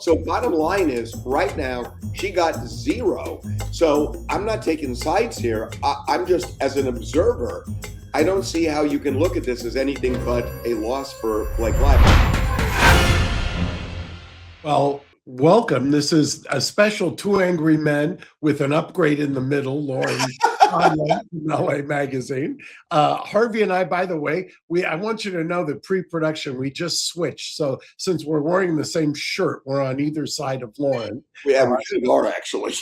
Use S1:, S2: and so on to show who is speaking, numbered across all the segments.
S1: So bottom line is, right now, she got zero. So I'm not taking sides here. I'm just, as an observer, I don't see how you can look at this as anything but a loss for Blake Lively.
S2: Well, welcome. This is a special Two Angry Men with an upgrade in the middle, Lauren Conlin from LA Magazine. Harvey and I, by the way, I want you to know that pre-production, we just switched. So since we're wearing the same shirt, we're on either side of Lauren.
S1: We have are actually.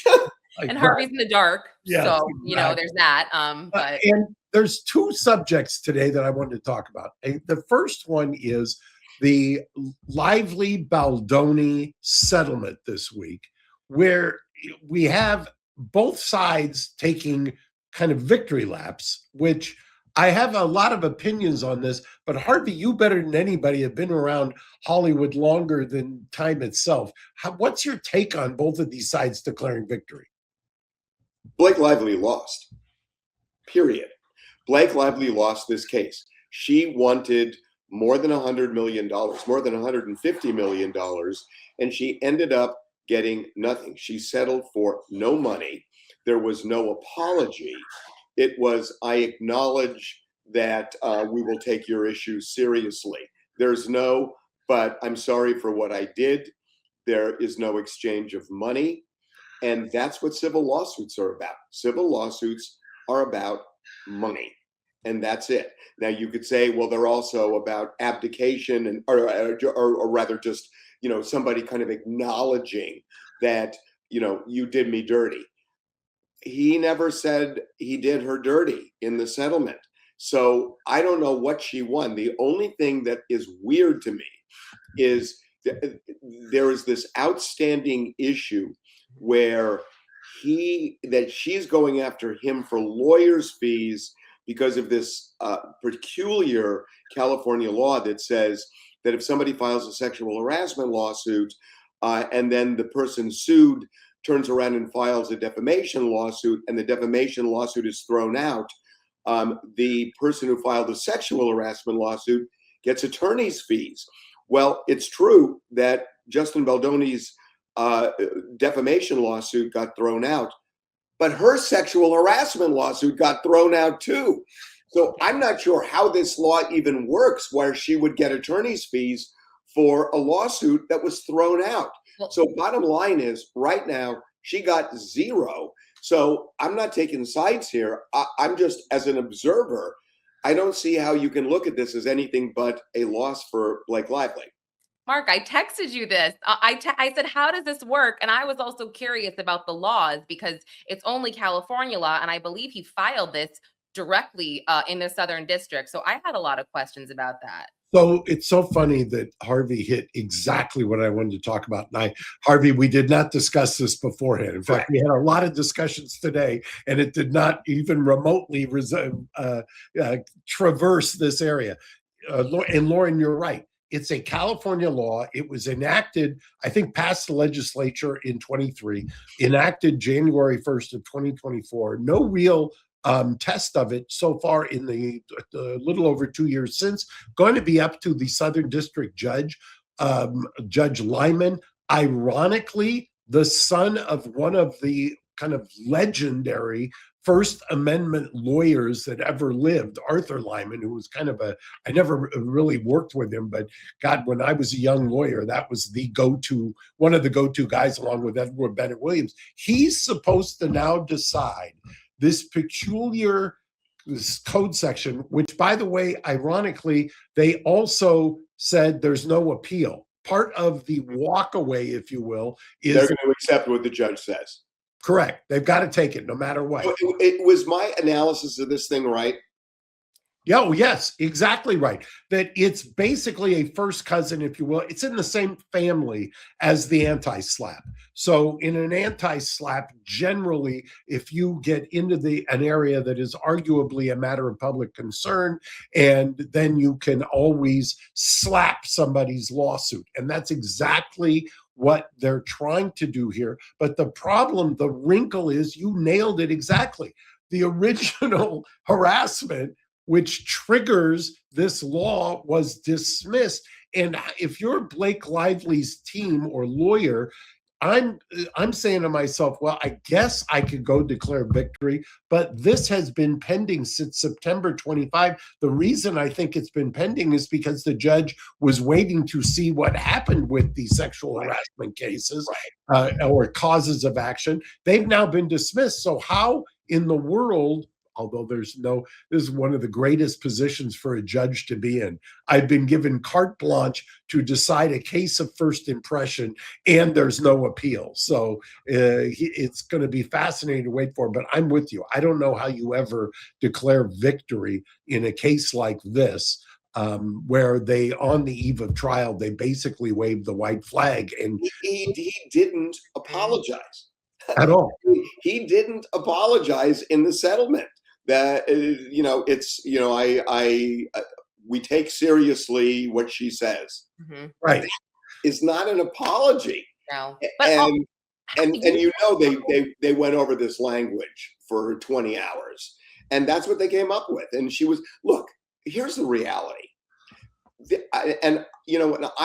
S3: And Harvey's in the dark.
S2: Yes,
S3: so, there's that. But
S2: and there's two subjects today that I wanted to talk about. The first one is the Lively Baldoni settlement this week, where we have both sides taking kind of victory laps, which I have a lot of opinions on this, but Harvey, you better than anybody have been around Hollywood longer than time itself. What's your take on both of these sides declaring victory?
S1: Blake Lively lost, period. Blake Lively lost this case. She wanted more than $100 million, more than $150 million, and she ended up getting nothing. She settled for no money. There was no apology. It was, I acknowledge that we will take your issues seriously. There's no, but I'm sorry for what I did. There is no exchange of money. And that's what civil lawsuits are about. Civil lawsuits are about money. And that's it. Now you could say, well, they're also about abdication and, or rather just, somebody kind of acknowledging that, you did me dirty. He never said he did her dirty in the settlement. So I don't know what she won. The only thing that is weird to me is there is this outstanding issue where she's going after him for lawyers' fees because of this peculiar California law that says that if somebody files a sexual harassment lawsuit and then the person sued turns around and files a defamation lawsuit and the defamation lawsuit is thrown out, the person who filed a sexual harassment lawsuit gets attorney's fees. Well, it's true that Justin Baldoni's defamation lawsuit got thrown out, but her sexual harassment lawsuit got thrown out too. So I'm not sure how this law even works, where she would get attorney's fees for a lawsuit that was thrown out. So bottom line is, right now, she got zero. So I'm not taking sides here. I'm just, as an observer, I don't see how you can look at this as anything but a loss for Blake Lively.
S3: Mark, I texted you this. I said, how does this work? And I was also curious about the laws because it's only California law. And I believe he filed this directly in the Southern District. So I had a lot of questions about that.
S2: So it's so funny that Harvey hit exactly what I wanted to talk about. And Harvey, we did not discuss this beforehand. In fact, we had a lot of discussions today, and it did not even remotely traverse this area. And Lauren, you're right. It's a California law. It was enacted, I think, passed the legislature in 23, enacted January 1st of 2024. No real test of it so far in the little over 2 years since. Going to be up to the Southern District Judge, Judge Lyman. Ironically, the son of one of the kind of legendary First Amendment lawyers that ever lived, Arthur Lyman, who was kind of I never really worked with him, but God, when I was a young lawyer, that was one of the go-to guys along with Edward Bennett Williams. He's supposed to now decide this peculiar code section, which, by the way, ironically, they also said there's no appeal. Part of the walkaway, if you will, is
S1: they're going to accept what the judge says.
S2: Correct. They've got to take it no matter what.
S1: It was my analysis of this thing, right?
S2: Yeah, oh, yes, exactly right. That it's basically a first cousin, if you will. It's in the same family as the anti-SLAPP. So in an anti-SLAPP, generally, if you get into an area that is arguably a matter of public concern, and then you can always slap somebody's lawsuit. And that's exactly what they're trying to do here. But the problem, the wrinkle is, you nailed it exactly. The original harassment, which triggers this law, was dismissed. And if you're Blake Lively's team or lawyer, I'm saying to myself, well, I guess I could go declare victory, but this has been pending since September 25. The reason I think it's been pending is because the judge was waiting to see what happened with the sexual harassment cases or causes of action. They've now been dismissed. So how in the world, although this is one of the greatest positions for a judge to be in. I've been given carte blanche to decide a case of first impression, and there's no appeal. So it's going to be fascinating to wait for, but I'm with you. I don't know how you ever declare victory in a case like this, where they, on the eve of trial, they basically waved the white flag. And
S1: he didn't apologize.
S2: At all.
S1: He didn't apologize in the settlement. That we take seriously what she says.
S3: Mm-hmm.
S2: Right.
S1: It's not an apology.
S3: No.
S1: But they went over this language for 20 hours, and that's what they came up with. And she was, look, here's the reality. I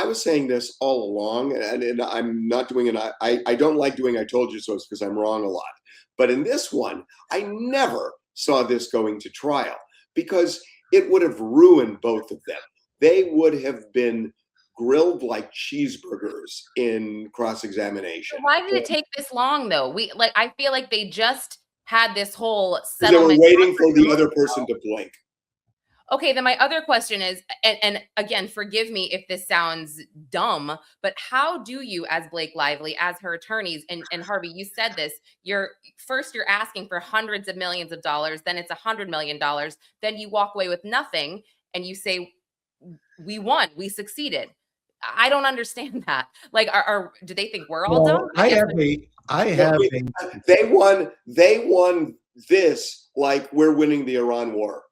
S1: was saying this all along, and I'm not doing it. I don't like doing I told you so because I'm wrong a lot. But in this one, I never saw this going to trial because it would have ruined both of them. They would have been grilled like cheeseburgers in cross-examination.
S3: Why did it take this long though? I feel like they just had this whole
S1: They were
S3: settlement.
S1: waiting for the other person to blink.
S3: Okay, then my other question is, and again, forgive me if this sounds dumb, but how do you, as Blake Lively, as her attorneys, and Harvey, you said this, you're asking for hundreds of millions of dollars, then it's $100 million, then you walk away with nothing, and you say, we won, we succeeded. I don't understand that. Like, do they think we're all dumb?
S1: They won this like we're winning the Iran war.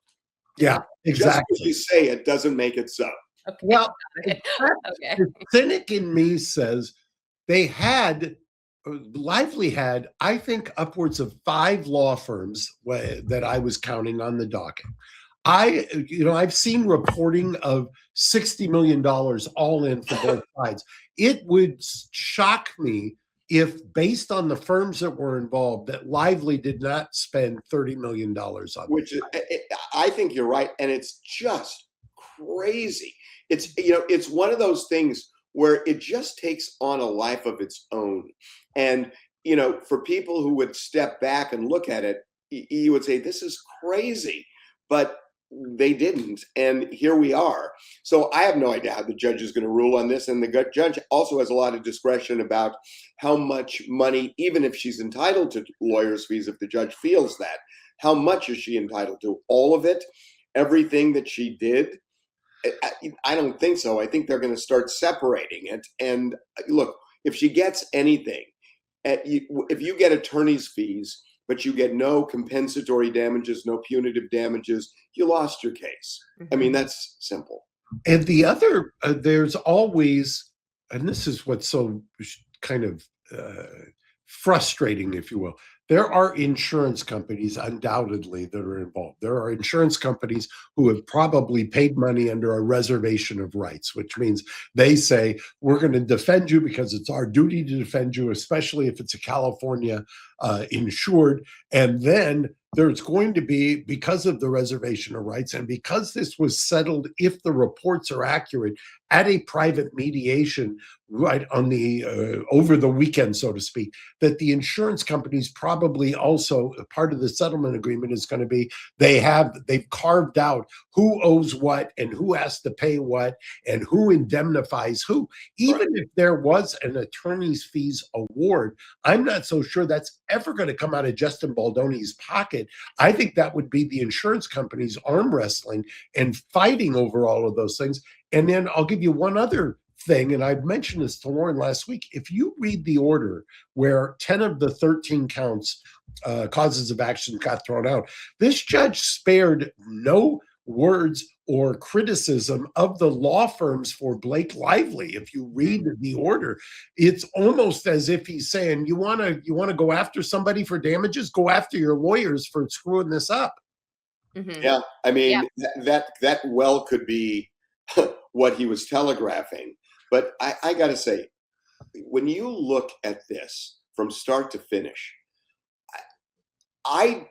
S2: Yeah, exactly.
S1: Just because you say it doesn't make it so.
S3: Okay.
S2: Well,
S3: Okay.
S2: the cynic in me says Lively had, I think, upwards of 5 law firms that I was counting on the docket. I've seen reporting of $60 million all in for both sides. It would shock me if, based on the firms that were involved, that Lively did not spend $30 million on
S1: which I think you're right, and it's just crazy. It's one of those things where it just takes on a life of its own. And for people who would step back and look at it, you would say this is crazy, but they didn't, and here we are. So I have no idea how the judge is going to rule on this, and the judge also has a lot of discretion about how much money, even if she's entitled to lawyers' fees, if the judge feels that, how much is she entitled to? All of it? Everything that she did? I don't think so. I think they're going to start separating it. And look, if she gets anything, if you get attorney's fees, but you get no compensatory damages, no punitive damages, you lost your case. I mean, that's simple.
S2: And the other, there's always, and this is what's so kind of frustrating, if you will, there are insurance companies undoubtedly that are involved. There are insurance companies who have probably paid money under a reservation of rights, which means they say, we're going to defend you because it's our duty to defend you, especially if it's a California insured. And then there's going to be, because of the reservation of rights and because this was settled, if the reports are accurate, at a private mediation right on the over the weekend, so to speak, that the insurance companies probably also, part of the settlement agreement is going to be they've carved out who owes what and who has to pay what and who indemnifies who. Even if there was an attorney's fees award, I'm not so sure that's ever going to come out of Justin Baldoni's pocket. I think that would be the insurance companies arm wrestling and fighting over all of those things. And then I'll give you one other thing, and I mentioned this to Lauren last week. If you read the order where 10 of the 13 counts, causes of action got thrown out, this judge spared no words or criticism of the law firms for Blake Lively. If you read the order, it's almost as if he's saying, you want to go after somebody for damages, go after your lawyers for screwing this up.
S1: Mm-hmm. Yeah, I mean, that well could be what he was telegraphing. But I got to say, when you look at this from start to finish, I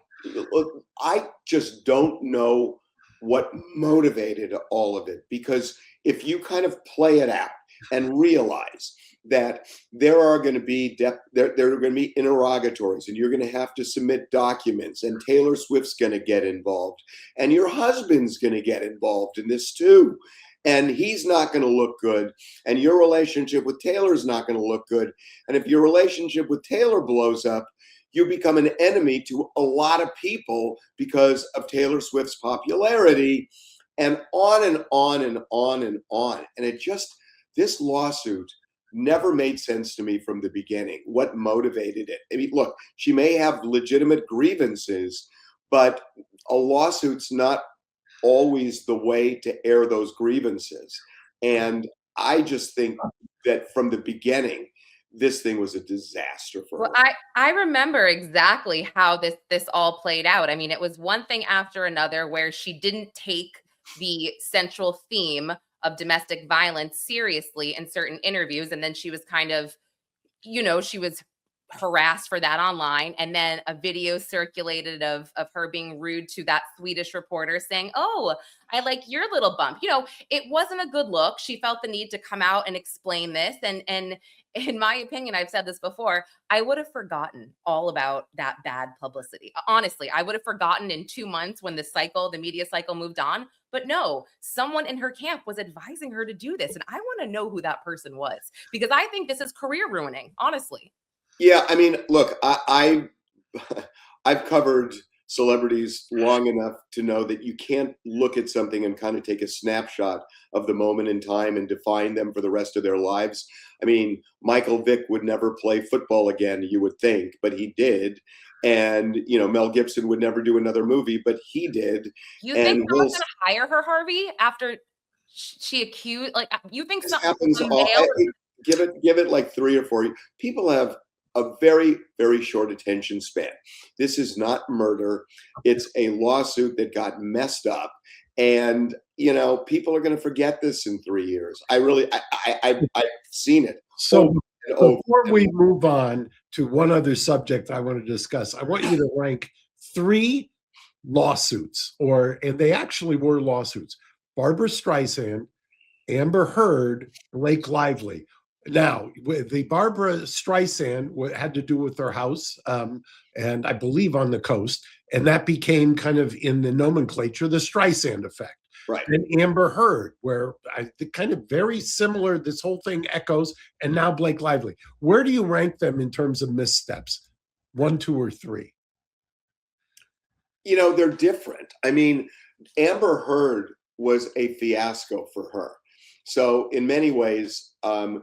S1: just don't know what motivated all of it, because if you kind of play it out and realize that there are going to be there are going to be interrogatories, and you're going to have to submit documents, and Taylor Swift's going to get involved, and your husband's going to get involved in this too, and he's not going to look good, and your relationship with Taylor is not going to look good, and if your relationship with Taylor blows up, you become an enemy to a lot of people because of Taylor Swift's popularity, and on and on and on and on. And it just, this lawsuit never made sense to me from the beginning. What motivated it? I mean, look, she may have legitimate grievances, but a lawsuit's not always the way to air those grievances. And I just think that from the beginning, this thing was a disaster for
S3: Well,
S1: her.
S3: I remember exactly how this all played out. I mean, it was one thing after another where she didn't take the central theme of domestic violence seriously in certain interviews, and then she was kind of, she was harassed for that online, and then a video circulated of her being rude to that Swedish reporter, saying, "Oh, I like your little bump." It wasn't a good look. She felt the need to come out and explain this, and in my opinion, I've said this before, I would have forgotten all about that bad publicity. Honestly, I would have forgotten in 2 months when the media cycle moved on. But no, someone in her camp was advising her to do this, and I want to know who that person was, because I think this is career ruining, honestly.
S1: Yeah, I mean, look, I've covered celebrities long enough to know that you can't look at something and kind of take a snapshot of the moment in time and define them for the rest of their lives. I mean, Michael Vick would never play football again, you would think, but he did. And, Mel Gibson would never do another movie, but he did.
S3: You think someone's going to hire her, Harvey, after she accused, you think something
S1: happens give it like 3 or 4 years. People have a very, very short attention span. This is not murder. It's a lawsuit that got messed up. And, people are going to forget this in 3 years. I've seen it.
S2: So before we move on to one other subject I want to discuss, I want you to rank 3 lawsuits, and they actually were lawsuits: Barbara Streisand, Amber Heard, Blake Lively. Now, the Barbara Streisand had to do with her house, and I believe on the coast, and that became kind of in the nomenclature the Streisand effect.
S1: Right.
S2: And Amber Heard, where I think kind of very similar, this whole thing echoes, and now Blake Lively. Where do you rank them in terms of missteps? 1, 2, or 3?
S1: They're different. I mean, Amber Heard was a fiasco for her. So in many ways,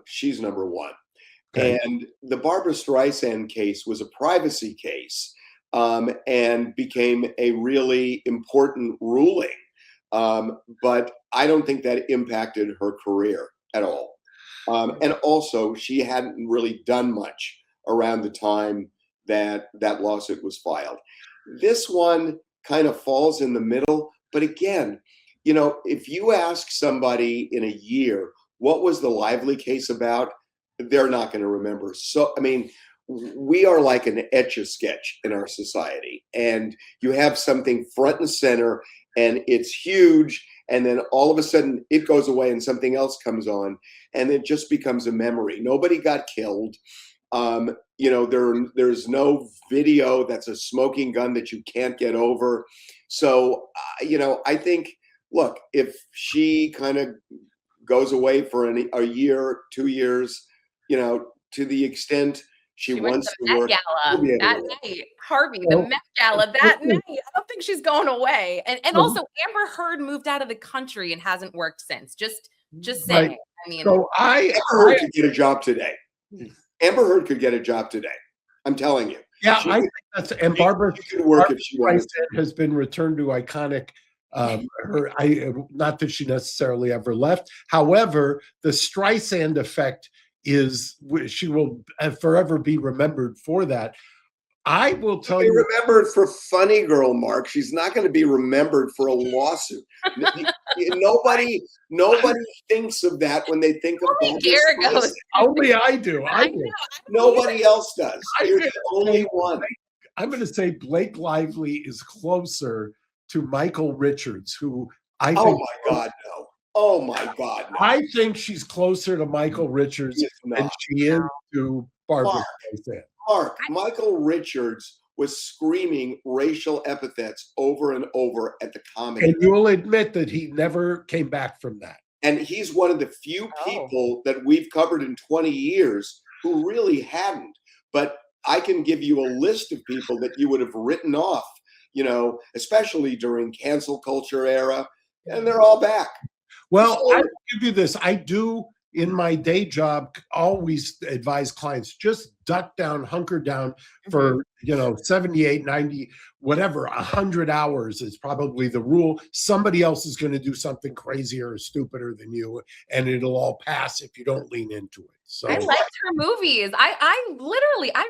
S1: she's number 1. Okay. And the Barbara Streisand case was a privacy case, and became a really important ruling. But I don't think that impacted her career at all. And also, she hadn't really done much around the time that lawsuit was filed. This one kind of falls in the middle. But again, if you ask somebody in a year, what was the Lively case about? They're not going to remember. So, I mean, we are like an Etch-a-Sketch in our society, and you have something front and center, and it's huge, and then all of a sudden it goes away and something else comes on, and it just becomes a memory. Nobody got killed. There's no video that's a smoking gun that you can't get over. So, I think, look, if she kind of goes away for a year, 2 years, to the extent she wants to work.
S3: Gala that night, Harvey, the Met Gala that night. I don't think she's going away. And also, Amber Heard moved out of the country and hasn't worked since. Just saying.
S2: Right.
S3: I mean,
S1: Amber Heard could get a job today. Amber Heard could get a job today. I'm telling you.
S2: Yeah, I think that's, and Barbara
S1: could work if she wanted.
S2: Has been returned to iconic. Not that she necessarily ever left. However, the Streisand effect is, she will forever be remembered for that. I will tell
S1: Be
S2: you.
S1: remembered for Funny Girl, Mark. She's not going to be remembered for a lawsuit. Nobody thinks of that when they think of
S3: Only
S1: Barbra
S3: Geragos.
S1: Streisand.
S2: Only I do. I
S3: I
S2: do.
S3: know.
S1: Nobody else does.
S2: I'm
S1: You're
S2: gonna
S1: the only
S2: say-
S1: one.
S2: I'm going to say Blake Lively is closer to Michael Richards, who I
S1: Oh
S2: think.
S1: my God, no. Oh my God, no.
S2: I think she's closer to Michael Richards
S1: She is
S2: than
S1: not.
S2: she is to Barbara
S1: Mark.
S2: Streisand.
S1: Mark, Michael Richards was screaming racial epithets over and over at the comedy.
S2: And you'll admit that he never came back from that.
S1: And he's one of the few
S3: Oh.
S1: people that we've covered in 20 years who really hadn't. But I can give you a list of people that you would have written off, especially during cancel culture era, and they're all back.
S2: Well,
S1: So-
S2: I will give you this. I do, in my day job, always advise clients, just duck down, hunker down for, 78, 90, whatever, 100 hours is probably the rule. Somebody else is going to do something crazier or stupider than you, and it'll all pass if you don't lean into it. So
S3: I liked her movies. I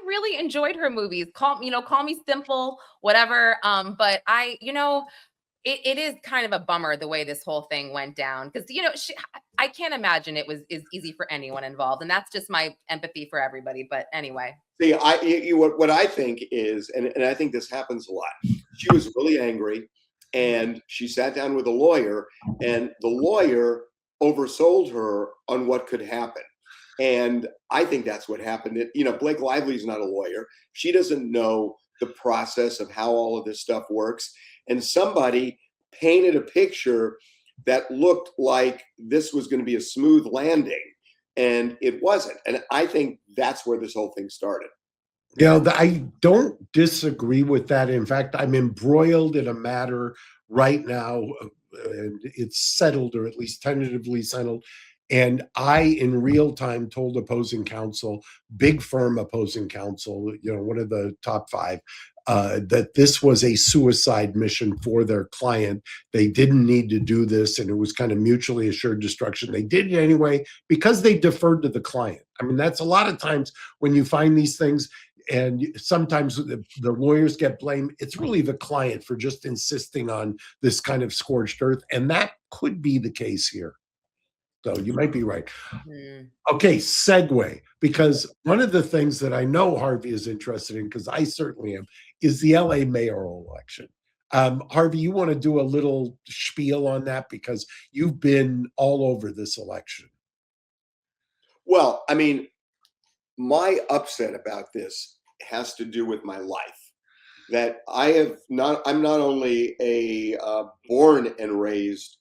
S3: really enjoyed her movies. Call Me Simple, whatever. But it is kind of a bummer the way this whole thing went down, because I can't imagine it is easy for anyone involved, and that's just my empathy for everybody. But anyway,
S1: See, what I think is, and I think this happens a lot. She was really angry, and she sat down with a lawyer, and the lawyer oversold her on what could happen. And I think that's what happened. Blake Lively's not a lawyer. She doesn't know the process of how all of this stuff works. And somebody painted a picture that looked like this was going to be a smooth landing, and it wasn't. And I think that's where this whole thing started.
S2: I don't disagree with that. In fact, I'm embroiled in a matter right now, and it's settled, or at least tentatively settled. And I, in real time, told opposing counsel, big firm opposing counsel, one of the top 5, that this was a suicide mission for their client. They didn't need to do this, and it was kind of mutually assured destruction. They did it anyway because they deferred to the client. I mean, that's a lot of times when you find these things, and sometimes the lawyers get blamed. It's really the client for just insisting on this kind of scorched earth, and that could be the case here. So you might be right. Okay, segue, because one of the things that I know Harvey is interested in, because I certainly am, is the LA mayoral election. Harvey, you want to do a little spiel on that, because you've been all over this election.
S1: Well, I mean, my upset about this has to do with my life. That I'm not only a born and raised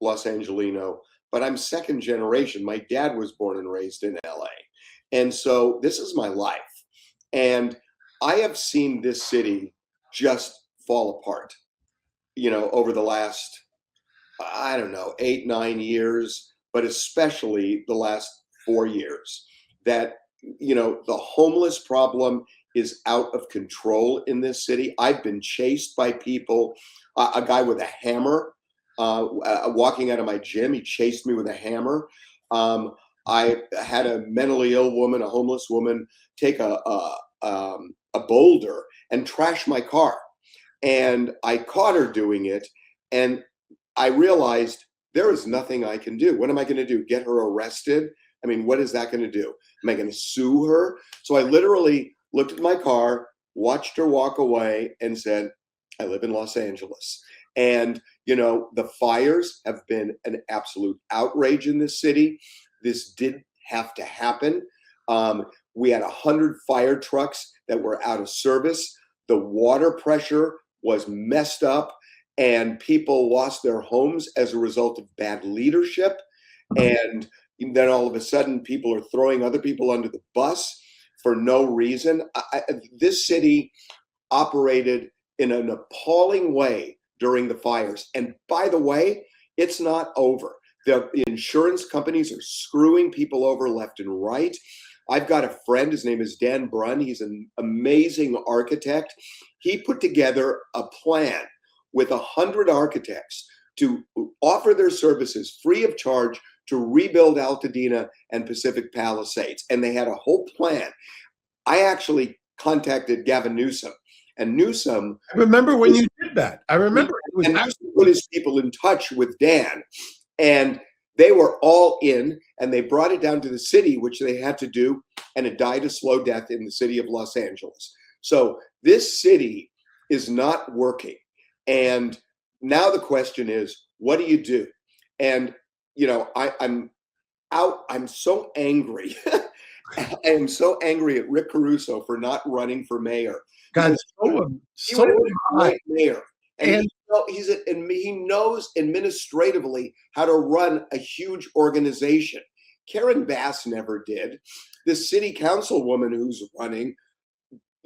S1: Los Angelino, but I'm second generation. My dad was born and raised in LA. And so this is my life. And I have seen this city just fall apart, over the last, 8, 9 years, but especially the last 4 years. That, the homeless problem is out of control in this city. I've been chased by people, a guy with a hammer, walking out of my gym. He chased me with a hammer. I had a mentally ill woman, a homeless woman, take a boulder and trash my car. And I caught her doing it. And I realized there is nothing I can do. What am I going to do? Get her arrested? I mean, what is that going to do? Am I going to sue her? So I literally looked at my car, watched her walk away, and said, I live in Los Angeles. And, the fires have been an absolute outrage in this city. This didn't have to happen. We had 100 fire trucks that were out of service. The water pressure was messed up, and people lost their homes as a result of bad leadership. And then all of a sudden, people are throwing other people under the bus for no reason. This city operated in an appalling way during the fires. And by the way, it's not over. The insurance companies are screwing people over left and right. I've got a friend, his name is Dan Brunn. He's an amazing architect. He put together a plan with 100 architects to offer their services free of charge to rebuild Altadena and Pacific Palisades. And they had a whole plan. I actually contacted Gavin Newsom, and Newsom.
S2: I remember when you did that. I remember.
S1: And Newsom put his people in touch with Dan, and they were all in, and they brought it down to the city, which they had to do, and it died a slow death in the city of Los Angeles. So this city is not working. And now the question is, what do you do? And, I'm so angry. I am so angry at Rick Caruso for not running for mayor.
S2: God,
S1: He would have been a great mayor. And he knows administratively how to run a huge organization. Karen Bass never did. The city councilwoman who's running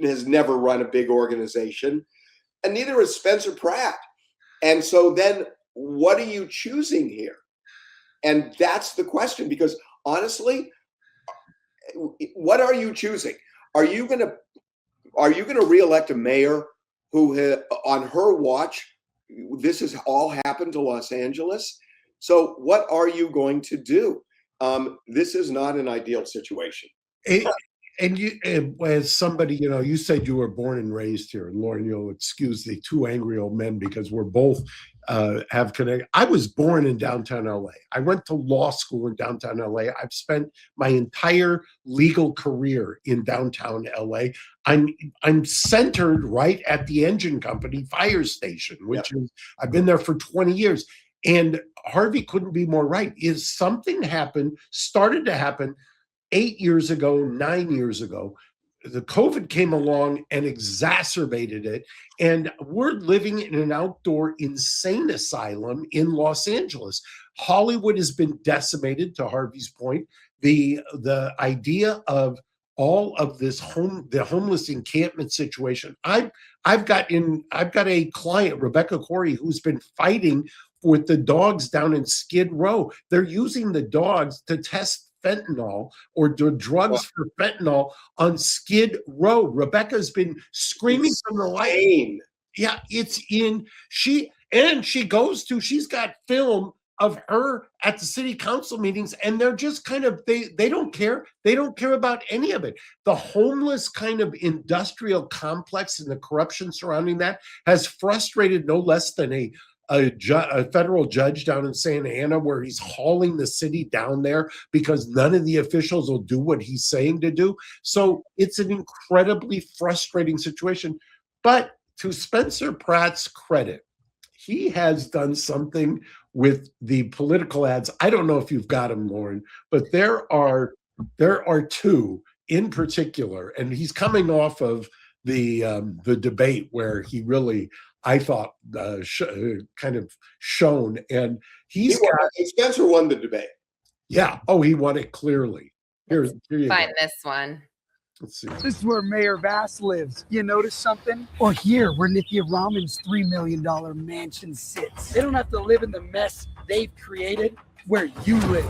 S1: has never run a big organization, and neither is Spencer Pratt. And so then what are you choosing here? And that's the question, because honestly, what are you choosing? Are you going to reelect a mayor who on her watch, this has all happened to Los Angeles? So what are you going to do? This is not an ideal situation.
S2: And you, as somebody, you said you were born and raised here. And Lauren, you'll excuse the two angry old men because we're both have connected. I was born in downtown LA. I went to law school in downtown LA. I've spent my entire legal career in downtown LA. I'm centered right at the engine company fire station, which is, I've been there for 20 years. And Harvey couldn't be more right. Is something started to happen 8 years ago, 9 years ago. The COVID came along and exacerbated it. And we're living in an outdoor insane asylum in Los Angeles. Hollywood has been decimated, to Harvey's point. The idea of all of this the homeless encampment situation. I've got a client, Rebecca Corey, who's been fighting with the dogs down in Skid Row. They're using the dogs to test fentanyl or drugs for fentanyl on Skid Row. Rebecca's been screaming from the light. Yeah, she's got film of her at the city council meetings, and they're just kind of, they don't care. They don't care about any of it. The homeless kind of industrial complex and the corruption surrounding that has frustrated no less than a federal judge down in Santa Ana, where he's hauling the city down there because none of the officials will do what he's saying to do. So it's an incredibly frustrating situation. But to Spencer Pratt's credit, he has done something with the political ads. I don't know if you've got them, Lauren, but there are two in particular, and he's coming off of the debate where he really, I thought, kind of shone, and
S1: Spencer won the debate.
S2: Yeah. Oh, he won it clearly. Here you
S3: Find
S2: go.
S3: this one.
S2: Let's see.
S4: This is where Mayor Bass lives. You notice something? Or here, where Nithya Raman's $3 million mansion sits. They don't have to live in the mess they've created where you live.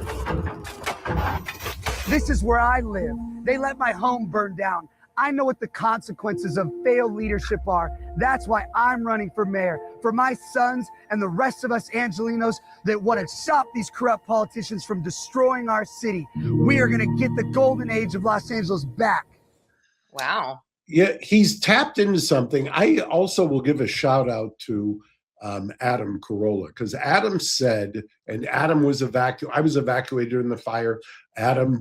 S4: This is where I live. They let my home burn down. I know what the consequences of failed leadership are. That's why I'm running for mayor, for my sons and the rest of us Angelinos that want to stop these corrupt politicians from destroying our city. We are going to get the golden age of Los Angeles back.
S3: Wow.
S2: Yeah, he's tapped into something. I also will give a shout out to Adam Carolla, because Adam said, and Adam was I was evacuated in the fire. Adam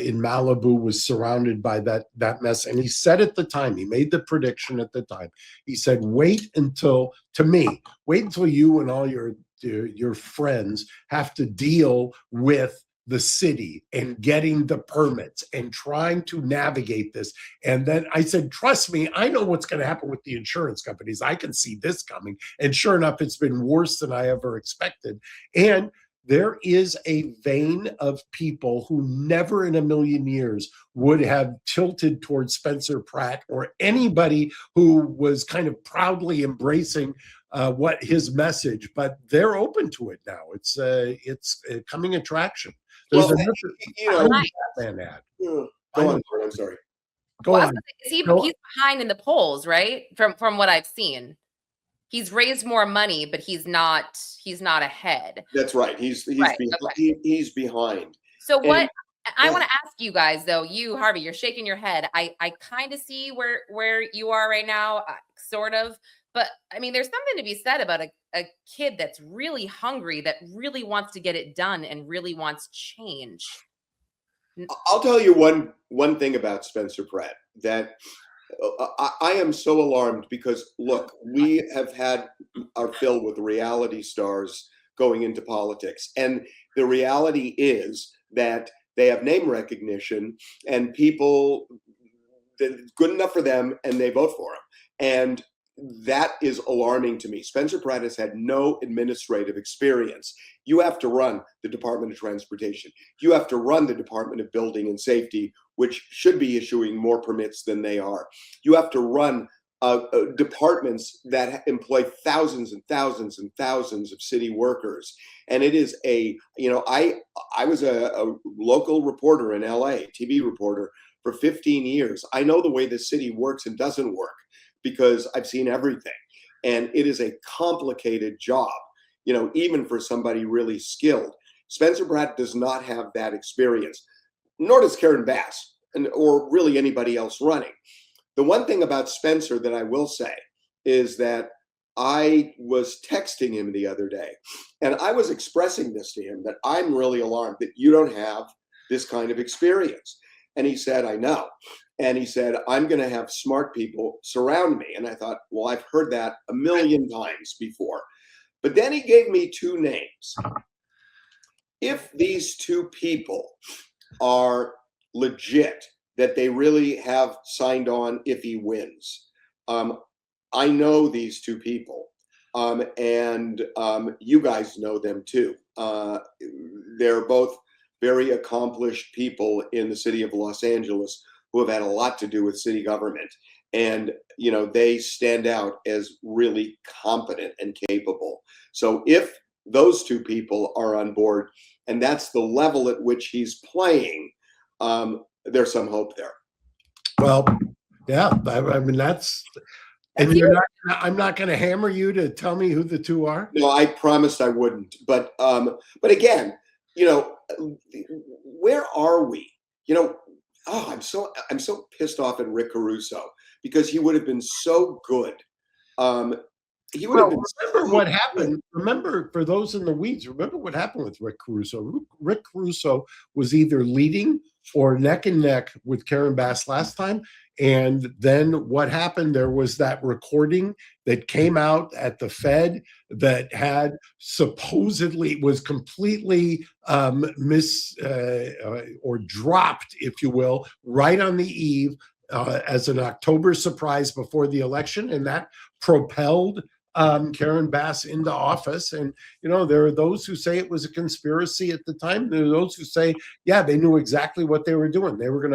S2: in Malibu was surrounded by that mess. And he said at the time, he made the prediction at the time, he said, wait until you and all your friends have to deal with the city and getting the permits and trying to navigate this. And then I said, trust me, I know what's going to happen with the insurance companies. I can see this coming. And sure enough, it's been worse than I ever expected. And there is a vein of people who never in a million years would have tilted towards Spencer Pratt or anybody who was kind of proudly embracing what his message, but they're open to it now. It's a coming attraction. There's Batman ad.
S1: Go on, I'm sorry.
S2: Go on.
S3: He's behind in the polls, right? From what I've seen. He's raised more money, but he's not ahead.
S1: That's right. He's
S3: right.
S1: behind. He's behind.
S3: So what? I want to ask you guys though, you Harvey, you're shaking your head. I kind of see where you are right now, sort of. But I mean, there's something to be said about a kid that's really hungry, that really wants to get it done and really wants change.
S1: I'll tell you one thing about Spencer Pratt, that I am so alarmed because, look, we have had our fill with reality stars going into politics. And the reality is that they have name recognition and people, it's good enough for them and they vote for them. And that is alarming to me. Spencer Pratt has had no administrative experience. You have to run the Department of Transportation. You have to run the Department of Building and Safety, which should be issuing more permits than they are. You have to run departments that employ thousands and thousands and thousands of city workers. And it is I was a local reporter in LA, TV reporter for 15 years. I know the way the city works and doesn't work, because I've seen everything. And it is a complicated job, even for somebody really skilled. Spencer Pratt does not have that experience, nor does Karen Bass, or really anybody else running. The one thing about Spencer that I will say is that I was texting him the other day, and I was expressing this to him, that I'm really alarmed that you don't have this kind of experience. And he said, I know. And he said, I'm going to have smart people surround me. And I thought, well, I've heard that a million times before. But then he gave me two names. If these two people are legit, that they really have signed on if he wins, I know these two people. And you guys know them too. They're both very accomplished people in the city of Los Angeles who have had a lot to do with city government. And, they stand out as really competent and capable. So if those two people are on board, and that's the level at which he's playing, there's some hope there.
S2: Well, yeah, I mean, and I'm not going to hammer you to tell me who the two are.
S1: No, I promised I wouldn't. But again, where are we? I'm so pissed off at Rick Caruso, because he would have been so good. He would have been.
S2: Remember what happened. Remember, for those in the weeds, remember what happened with Rick Caruso. Rick Caruso was either leading or neck and neck with Karen Bass last time. And then what happened, there was that recording that came out at the Fed that had supposedly was completely or dropped, if you will, right on the eve as an October surprise before the election. And that propelled Karen Bass into office. And, there are those who say it was a conspiracy at the time. There are those who say, yeah, they knew exactly what they were doing. They were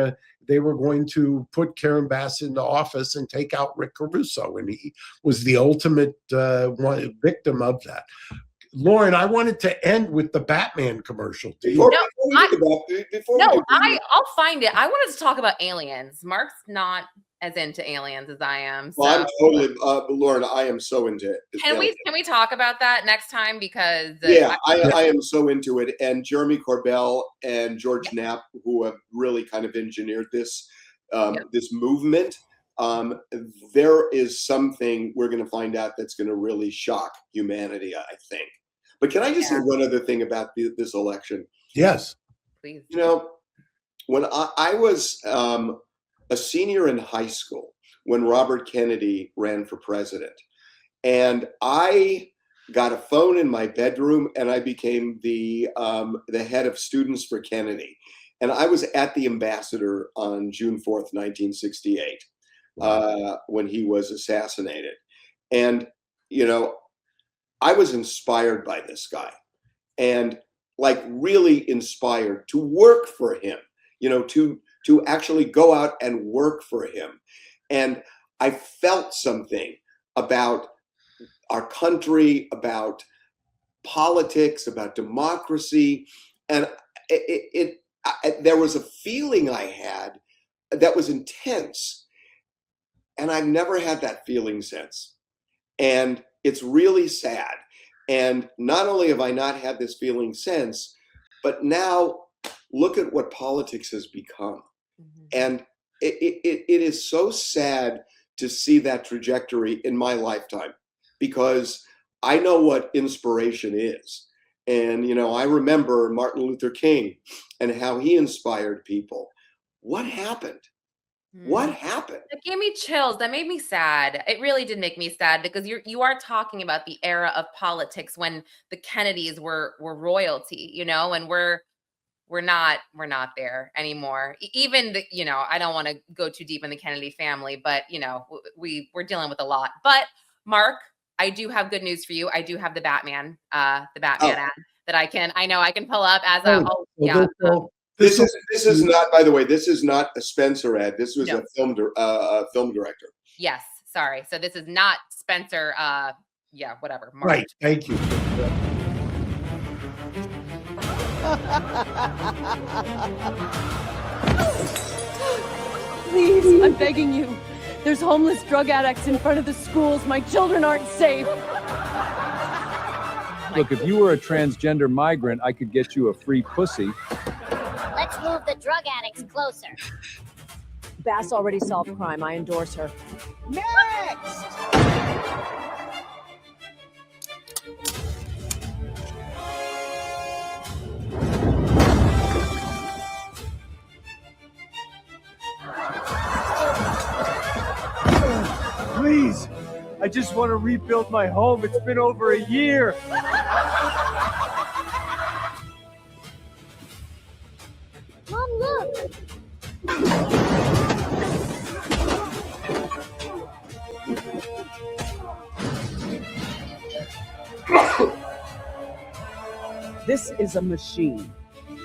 S2: going to put Karen Bass into office and take out Rick Caruso. And he was the ultimate victim of that. Lauren, I wanted to end with the Batman commercial.
S3: I'll find it. I wanted to talk about aliens. Mark's not as into aliens as I am. So.
S1: Well, I'm totally, Lauren, I am so into it.
S3: Can we talk about that next time? Because
S1: I am so into it. And Jeremy Corbell and George Knapp, who have really kind of engineered this this movement, there is something we're going to find out that's going to really shock humanity, I think. But can I just say one other thing about this election?
S2: Yes.
S3: Please.
S1: When I was a senior in high school, when Robert Kennedy ran for president, and I got a phone in my bedroom, and I became the head of students for Kennedy. And I was at the Ambassador on June 4th, 1968, when he was assassinated. And, I was inspired by this guy, and really inspired to work for him, to actually go out and work for him. And I felt something about our country, about politics, about democracy. And there was a feeling I had that was intense. And I've never had that feeling since. And it's really sad. And not only have I not had this feeling since, but now look at what politics has become.
S3: Mhm.
S1: And it is so sad to see that trajectory in my lifetime, because I know what inspiration is. And, I remember Martin Luther King and how he inspired people. What happened? What happened?
S3: That gave me chills. That made me sad. It really did make me sad, because you are talking about the era of politics when the Kennedys were royalty, and we're not there anymore. Even I don't want to go too deep in the Kennedy family, but we're dealing with a lot. But Mark, I do have good news for you. I do have the Batman ad that I can pull up as
S1: This is not, by the way, this is not a Spencer ad. This was a film director.
S3: Yes, sorry. So this is not Spencer. Whatever. Mark.
S2: Right. Thank you.
S5: Please, I'm begging you. There's homeless drug addicts in front of the schools. My children aren't safe.
S6: Look, if you were a transgender migrant, I could get you a free pussy.
S7: Let's move the drug addicts closer.
S5: Bass already solved crime. I endorse her.
S8: Next!
S6: Please, I just want to rebuild my home. It's been over a year.
S7: Mom, look!
S8: This is a machine.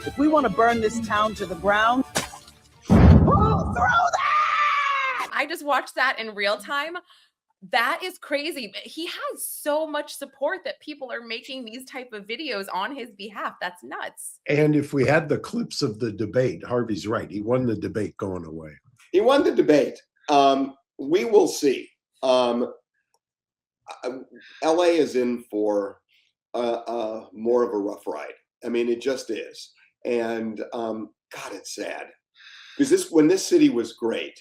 S8: If we want to burn this town to the ground,
S3: I just watched that in real time. That is crazy. He has so much support that people are making these type of videos on his behalf. That's nuts.
S2: And if we had the clips of the debate, Harvey's right. He won the debate going away.
S1: He won the debate. We will see. LA is in for more of a rough ride. I mean, it just is. And God, it's sad, because when this city was great,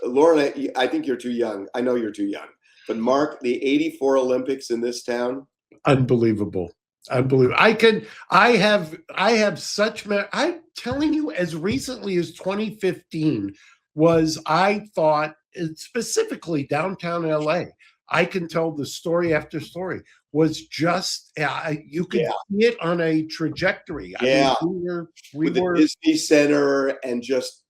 S1: Lauren, I think you're too young. I know you're too young. But Mark, the '84 Olympics in this town,
S2: Unbelievable. I'm telling you, as recently as 2015 I thought, specifically downtown LA, I can tell the story after story was just, you could see it on a trajectory.
S1: Yeah.
S2: I mean, we
S1: with the
S2: were
S1: Disney Center and just,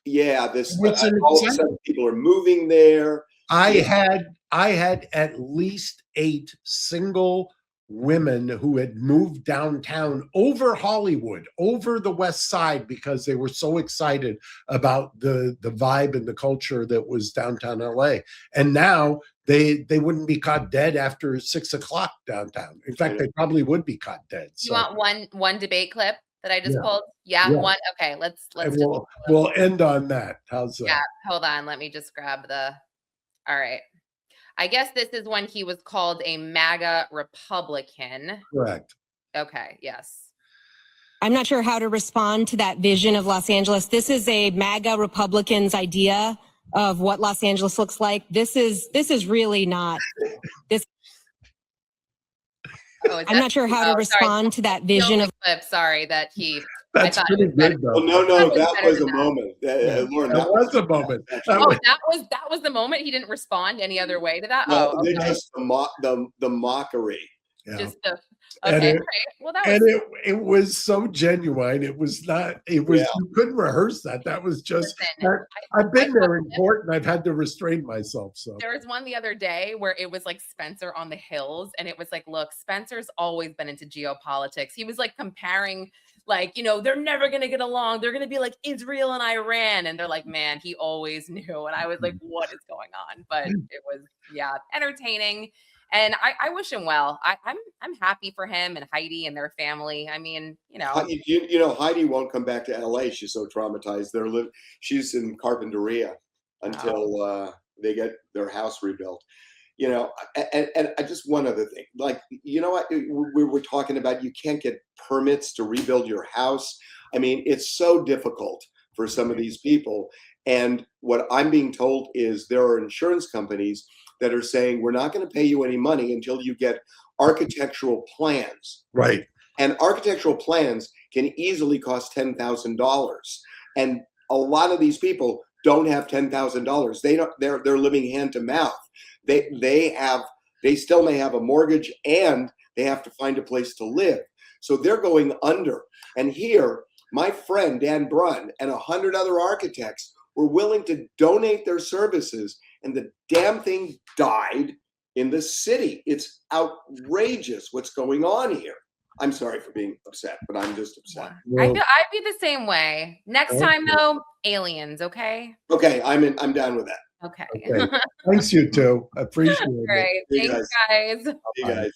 S1: this,
S2: It's an
S1: all of a sudden people are moving there.
S2: I had at least 8 single women who had moved downtown over Hollywood, over the West Side, because they were so excited about the vibe and the culture that was downtown LA. And now they wouldn't be caught dead after 6 o'clock downtown. In fact, they probably would be caught dead.
S3: You want one debate clip that I just pulled? Yeah, one. Okay, let's
S2: we'll end on that. How's that?
S3: Yeah, hold on. Let me just grab all right. I guess this is when he was called a MAGA Republican.
S2: Correct.
S3: Okay, yes.
S9: I'm not sure how to respond to that vision of Los Angeles. This is a MAGA Republican's idea of what Los Angeles looks like. This is really not this. I'm not sure how to respond to that vision of
S3: clip. Sorry that he.
S2: That's pretty good, though.
S1: Well, no, that was a moment. Lauren,
S2: that was a moment.
S3: That was the moment. He didn't respond any other way to that.
S1: No, just the mockery.
S2: Yeah.
S3: Just the okay.
S2: And
S3: Well, that was.
S2: It was so genuine. It was not. It was. You couldn't rehearse that. That was just.
S3: Listen,
S2: I've been there in court, and I've had to restrain myself. So
S3: there was one the other day where it was like Spencer on the hills, and it was like, look, Spencer's always been into geopolitics. He was like comparing, like, they're never gonna get along. They're gonna be like Israel and Iran, and they're like, man, he always knew. And I was like, what is going on? But it was entertaining. And I wish him well. I'm happy for him and Heidi and their family. I mean,
S1: Heidi won't come back to LA. She's so traumatized. She's in Carpinteria until they get their house rebuilt. You know, and I just one other thing, like, you know what, we were talking about, you can't get permits to rebuild your house. I mean, it's so difficult for some of these people. And what I'm being told is there are insurance companies that are saying, we're not going to pay you any money until you get architectural plans.
S2: Right.
S1: And architectural plans can easily cost $10,000. And a lot of these people don't have $10,000. They're living hand to mouth. They still may have a mortgage, and they have to find a place to live. So they're going under. And here, my friend Dan Brunn and 100 other architects were willing to donate their services, and the damn thing died in the city. It's outrageous what's going on here. I'm sorry for being upset, but I'm just upset.
S3: I'd be the same way. Next time though, aliens, okay?
S1: Okay, I'm down with that.
S3: Okay.
S2: Thanks, you two. I appreciate it.
S3: All right. Thanks, guys.
S1: You guys.